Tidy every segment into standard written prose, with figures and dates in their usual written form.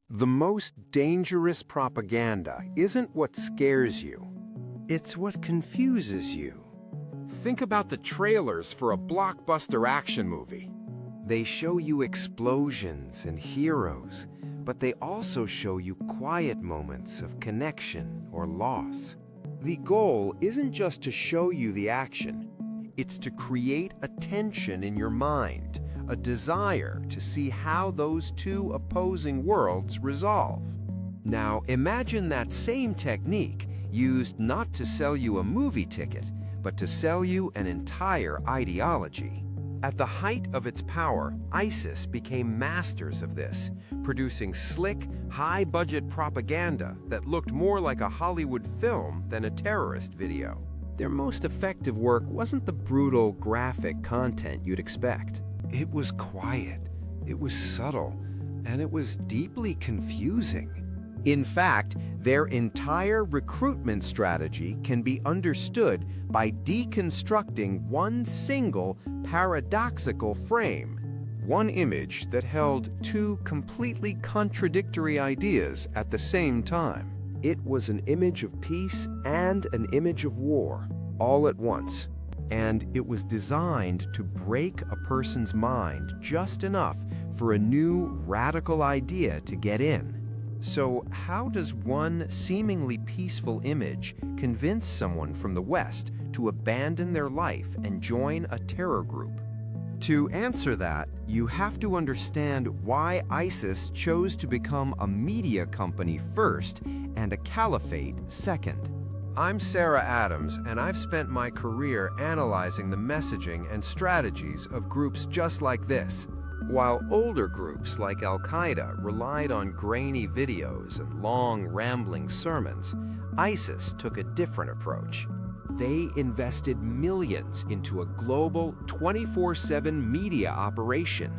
The most dangerous propaganda isn't what scares you. It's what confuses you. Think about the trailers for a blockbuster action movie. They show you explosions and heroes, but they also show you quiet moments of connection or loss. The goal isn't just to show you the action. It's to create a tension in your mind, a desire to see how those two opposing worlds resolve. Now, imagine that same technique used not to sell you a movie ticket, but to sell you an entire ideology. At the height of its power, ISIS became masters of this, producing slick, high-budget propaganda that looked more like a Hollywood film than a terrorist video. Their most effective work wasn't the brutal, graphic content you'd expect. It was quiet, it was subtle, and it was deeply confusing. In fact, their entire recruitment strategy can be understood by deconstructing one single paradoxical frame. One image that held two completely contradictory ideas at the same time. It was an image of peace and an image of war, all at once. And it was designed to break a person's mind just enough for a new, radical idea to get in. So how does one seemingly peaceful image convince someone from the West to abandon their life and join a terror group? To answer that, you have to understand why ISIS chose to become a media company first and a caliphate second. I'm Sarah Adams, and I've spent my career analyzing the messaging and strategies of groups just like this. While older groups like Al-Qaeda relied on grainy videos and long, rambling sermons, ISIS took a different approach. They invested millions into a global 24/7 media operation.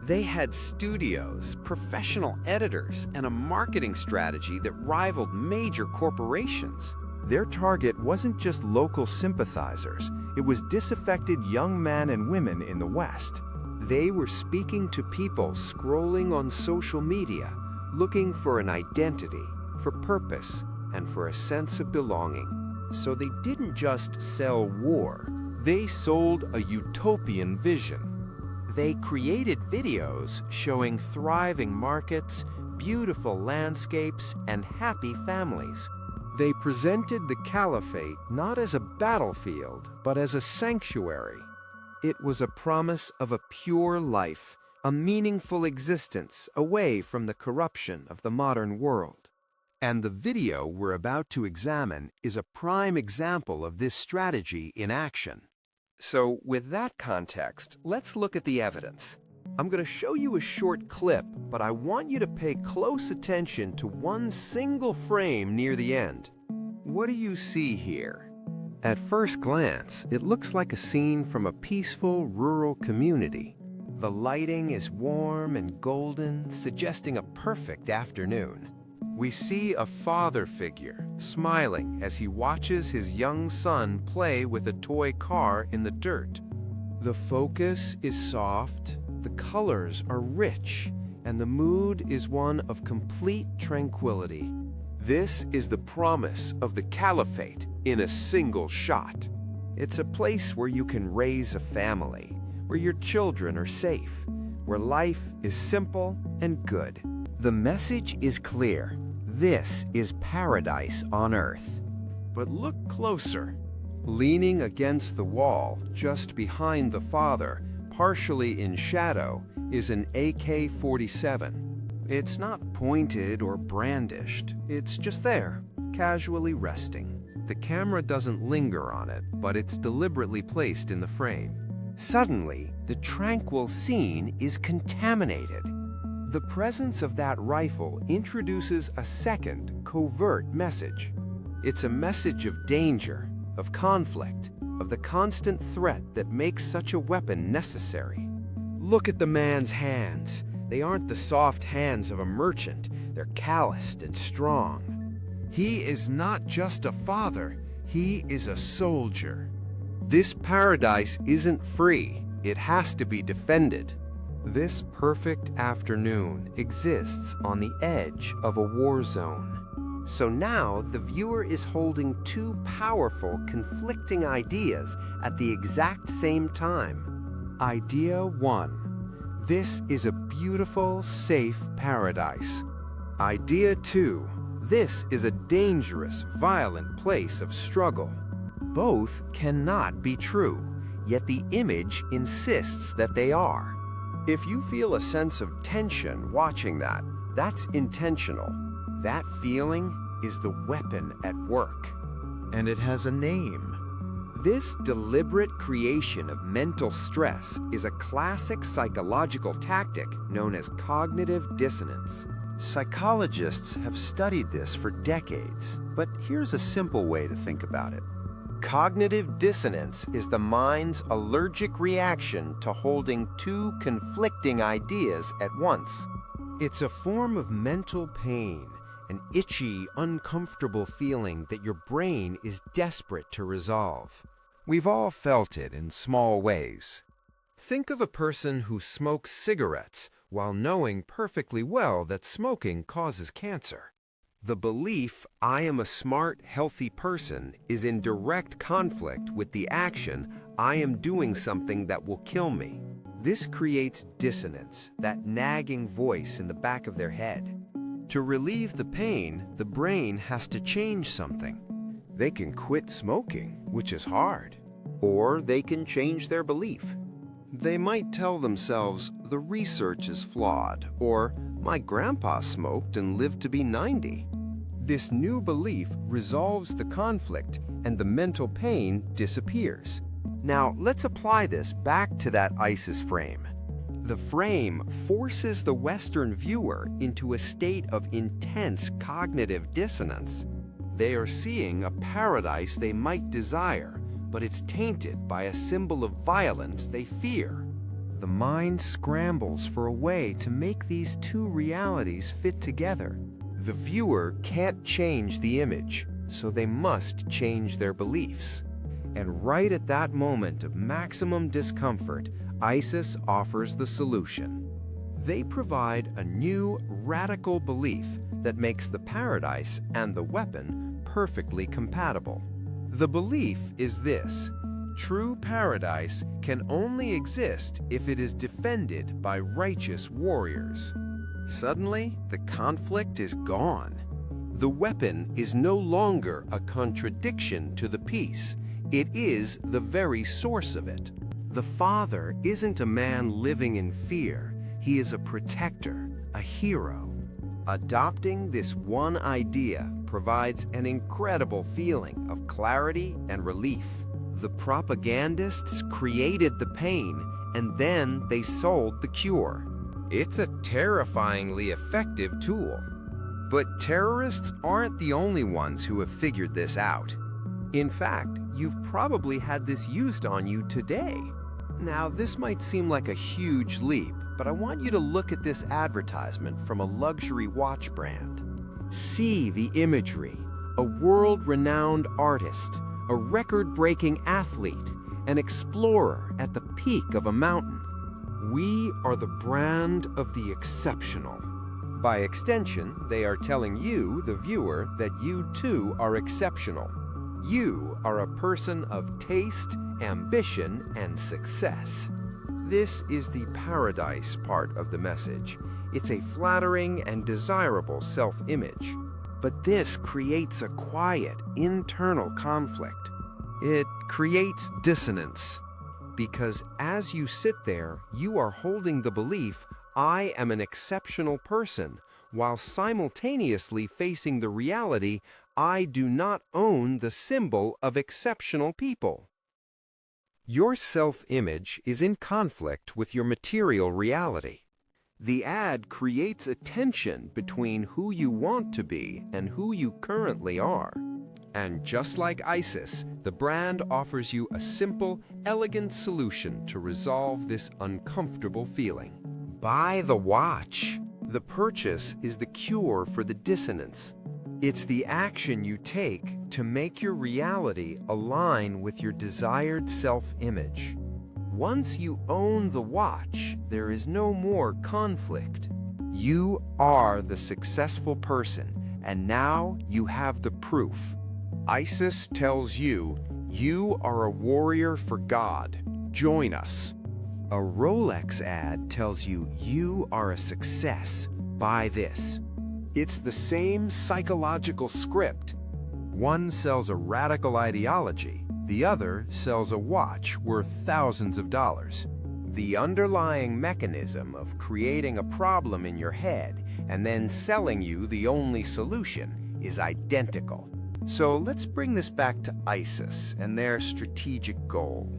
They had studios, professional editors, and a marketing strategy that rivaled major corporations. Their target wasn't just local sympathizers, it was disaffected young men and women in the West. They were speaking to people scrolling on social media, looking for an identity, for purpose, and for a sense of belonging. So they didn't just sell war, they sold a utopian vision. They created videos showing thriving markets, beautiful landscapes, and happy families. They presented the caliphate not as a battlefield, but as a sanctuary. It was a promise of a pure life, a meaningful existence away from the corruption of the modern world. And the video we're about to examine is a prime example of this strategy in action. So, with that context, let's look at the evidence. I'm going to show you a short clip, but I want you to pay close attention to one single frame near the end. What do you see here? At first glance, it looks like a scene from a peaceful rural community. The lighting is warm and golden, suggesting a perfect afternoon. We see a father figure smiling as he watches his young son play with a toy car in the dirt. The focus is soft, the colors are rich, and the mood is one of complete tranquility. This is the promise of the caliphate in a single shot. It's a place where you can raise a family, where your children are safe, where life is simple and good. The message is clear. This is paradise on earth. But look closer. Leaning against the wall, just behind the father, partially in shadow, is an AK-47. It's not pointed or brandished. It's just there, casually resting. The camera doesn't linger on it, but it's deliberately placed in the frame. Suddenly, the tranquil scene is contaminated. The presence of that rifle introduces a second, covert message. It's a message of danger, of conflict, of the constant threat that makes such a weapon necessary. Look at the man's hands. They aren't the soft hands of a merchant. They're calloused and strong. He is not just a father, he is a soldier. This paradise isn't free. It has to be defended. This perfect afternoon exists on the edge of a war zone. So now the viewer is holding two powerful, conflicting ideas at the exact same time. Idea 1. This is a beautiful, safe paradise. Idea 2. This is a dangerous, violent place of struggle. Both cannot be true, yet the image insists that they are. If you feel a sense of tension watching that, that's intentional. That feeling is the weapon at work. And it has a name. This deliberate creation of mental stress is a classic psychological tactic known as cognitive dissonance. Psychologists have studied this for decades, but here's a simple way to think about it. Cognitive dissonance is the mind's allergic reaction to holding two conflicting ideas at once. It's a form of mental pain, an itchy, uncomfortable feeling that your brain is desperate to resolve. We've all felt it in small ways. Think of a person who smokes cigarettes while knowing perfectly well that smoking causes cancer. The belief, I am a smart, healthy person, is in direct conflict with the action, I am doing something that will kill me. This creates dissonance, that nagging voice in the back of their head. To relieve the pain, the brain has to change something. They can quit smoking, which is hard. Or they can change their belief. They might tell themselves, the research is flawed, or my grandpa smoked and lived to be 90. This new belief resolves the conflict and the mental pain disappears. Now, let's apply this back to that ISIS frame. The frame forces the Western viewer into a state of intense cognitive dissonance. They are seeing a paradise they might desire, but it's tainted by a symbol of violence they fear. The mind scrambles for a way to make these two realities fit together. The viewer can't change the image, so they must change their beliefs. And right at that moment of maximum discomfort, ISIS offers the solution. They provide a new, radical belief that makes the paradise and the weapon perfectly compatible. The belief is this: true paradise can only exist if it is defended by righteous warriors. Suddenly, the conflict is gone. The weapon is no longer a contradiction to the peace. It is the very source of it. The Father isn't a man living in fear. He is a protector, a hero. Adopting this one idea provides an incredible feeling of clarity and relief. The propagandists created the pain, and then they sold the cure. It's a terrifyingly effective tool. But terrorists aren't the only ones who have figured this out. In fact, you've probably had this used on you today. Now, this might seem like a huge leap, but I want you to look at this advertisement from a luxury watch brand. See the imagery: a world-renowned artist, a record-breaking athlete, an explorer at the peak of a mountain. We are the brand of the exceptional. By extension, they are telling you, the viewer, that you too are exceptional. You are a person of taste, ambition, and success. This is the paradise part of the message. It's a flattering and desirable self-image. But this creates a quiet, internal conflict. It creates dissonance. Because as you sit there, you are holding the belief, I am an exceptional person, while simultaneously facing the reality, I do not own the symbol of exceptional people. Your self-image is in conflict with your material reality. The ad creates a tension between who you want to be and who you currently are. And just like ISIS, the brand offers you a simple, elegant solution to resolve this uncomfortable feeling. Buy the watch. The purchase is the cure for the dissonance. It's the action you take to make your reality align with your desired self-image. Once you own the watch, there is no more conflict. You are the successful person, and now you have the proof. ISIS tells you, you are a warrior for God. Join us. A Rolex ad tells you, you are a success. Buy this. It's the same psychological script. One sells a radical ideology. The other sells a watch worth thousands of dollars. The underlying mechanism of creating a problem in your head and then selling you the only solution is identical. So let's bring this back to ISIS and their strategic goal.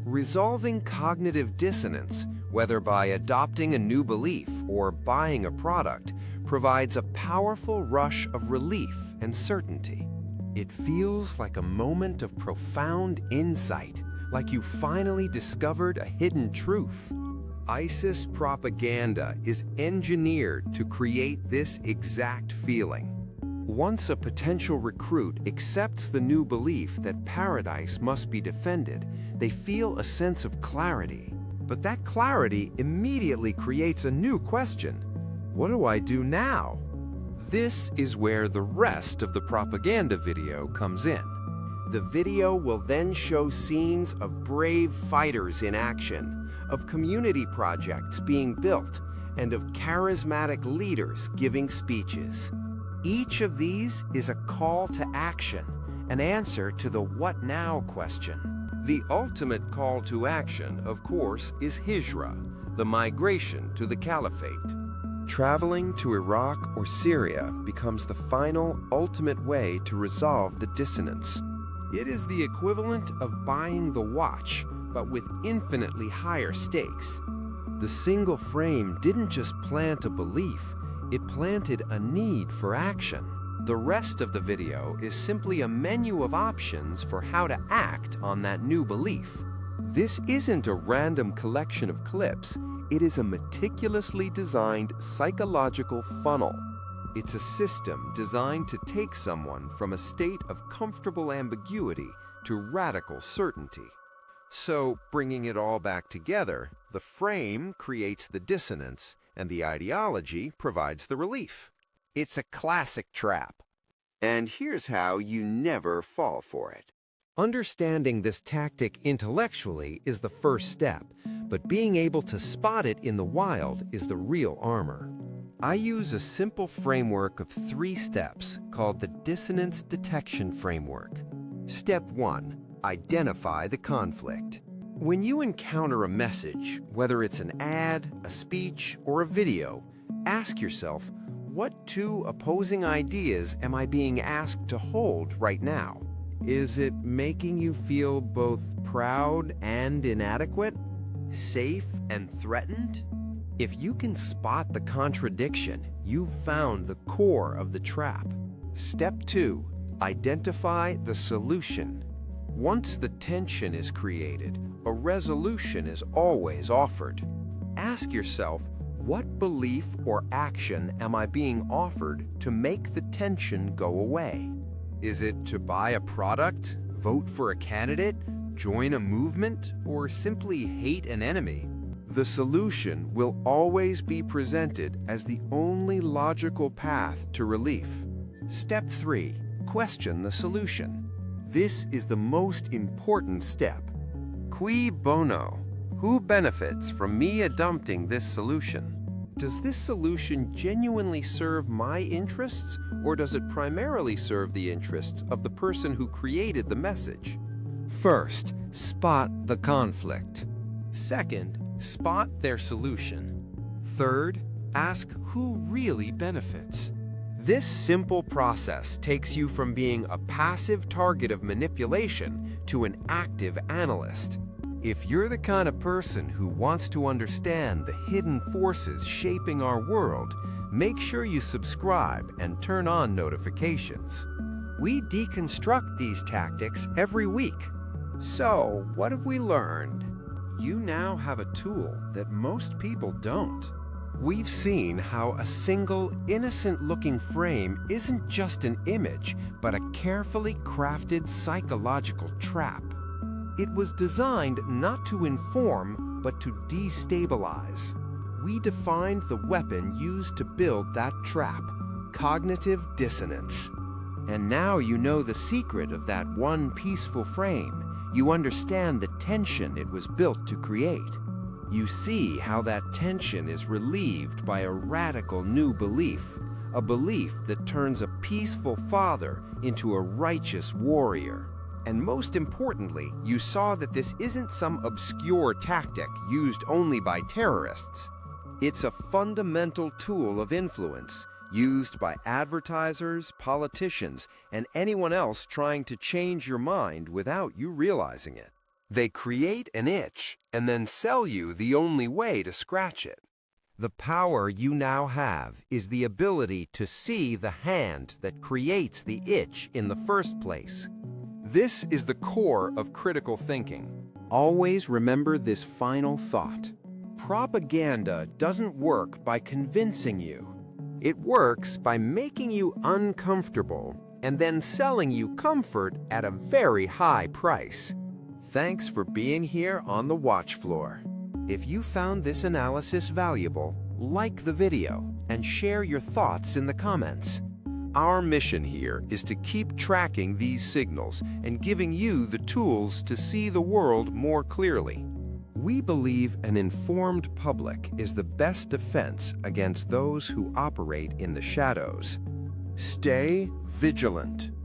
Resolving cognitive dissonance, whether by adopting a new belief or buying a product, provides a powerful rush of relief and certainty. It feels like a moment of profound insight, like you finally discovered a hidden truth. ISIS propaganda is engineered to create this exact feeling. Once a potential recruit accepts the new belief that paradise must be defended, they feel a sense of clarity. But that clarity immediately creates a new question. What do I do now? This is where the rest of the propaganda video comes in. The video will then show scenes of brave fighters in action, of community projects being built, and of charismatic leaders giving speeches. Each of these is a call to action, an answer to the what now question. The ultimate call to action, of course, is hijra, the migration to the caliphate. Traveling to Iraq or Syria becomes the final, ultimate way to resolve the dissonance. It is the equivalent of buying the watch, but with infinitely higher stakes. The single frame didn't just plant a belief, it planted a need for action. The rest of the video is simply a menu of options for how to act on that new belief. This isn't a random collection of clips, it is a meticulously designed psychological funnel. It's a system designed to take someone from a state of comfortable ambiguity to radical certainty. So, bringing it all back together, the frame creates the dissonance, and the ideology provides the relief. It's a classic trap. And here's how you never fall for it. Understanding this tactic intellectually is the first step, but being able to spot it in the wild is the real armor. I use a simple framework of 3 steps called the Dissonance Detection Framework. Step 1. Identify the conflict. When you encounter a message, whether it's an ad, a speech, or a video, ask yourself, what 2 opposing ideas am I being asked to hold right now? Is it making you feel both proud and inadequate? Safe and threatened? If you can spot the contradiction, you've found the core of the trap. Step 2. Identify the solution. Once the tension is created, a resolution is always offered. Ask yourself, what belief or action am I being offered to make the tension go away? Is it to buy a product, vote for a candidate, join a movement, or simply hate an enemy? The solution will always be presented as the only logical path to relief. Step 3. Question the solution. This is the most important step. Cui bono? Who benefits from me adopting this solution? Does this solution genuinely serve my interests, or does it primarily serve the interests of the person who created the message? First, spot the conflict. Second, spot their solution. Third, ask who really benefits. This simple process takes you from being a passive target of manipulation to an active analyst. If you're the kind of person who wants to understand the hidden forces shaping our world, make sure you subscribe and turn on notifications. We deconstruct these tactics every week. So, what have we learned? You now have a tool that most people don't. We've seen how a single, innocent-looking frame isn't just an image, but a carefully crafted psychological trap. It was designed not to inform, but to destabilize. We defined the weapon used to build that trap: cognitive dissonance. And now you know the secret of that one peaceful frame. You understand the tension it was built to create. You see how that tension is relieved by a radical new belief, a belief that turns a peaceful father into a righteous warrior. And most importantly, you saw that this isn't some obscure tactic used only by terrorists. It's a fundamental tool of influence used by advertisers, politicians, and anyone else trying to change your mind without you realizing it. They create an itch and then sell you the only way to scratch it. The power you now have is the ability to see the hand that creates the itch in the first place. This is the core of critical thinking. Always remember this final thought. Propaganda doesn't work by convincing you. It works by making you uncomfortable and then selling you comfort at a very high price. Thanks for being here on the watch floor. If you found this analysis valuable, like the video and share your thoughts in the comments. Our mission here is to keep tracking these signals and giving you the tools to see the world more clearly. We believe an informed public is the best defense against those who operate in the shadows. Stay vigilant.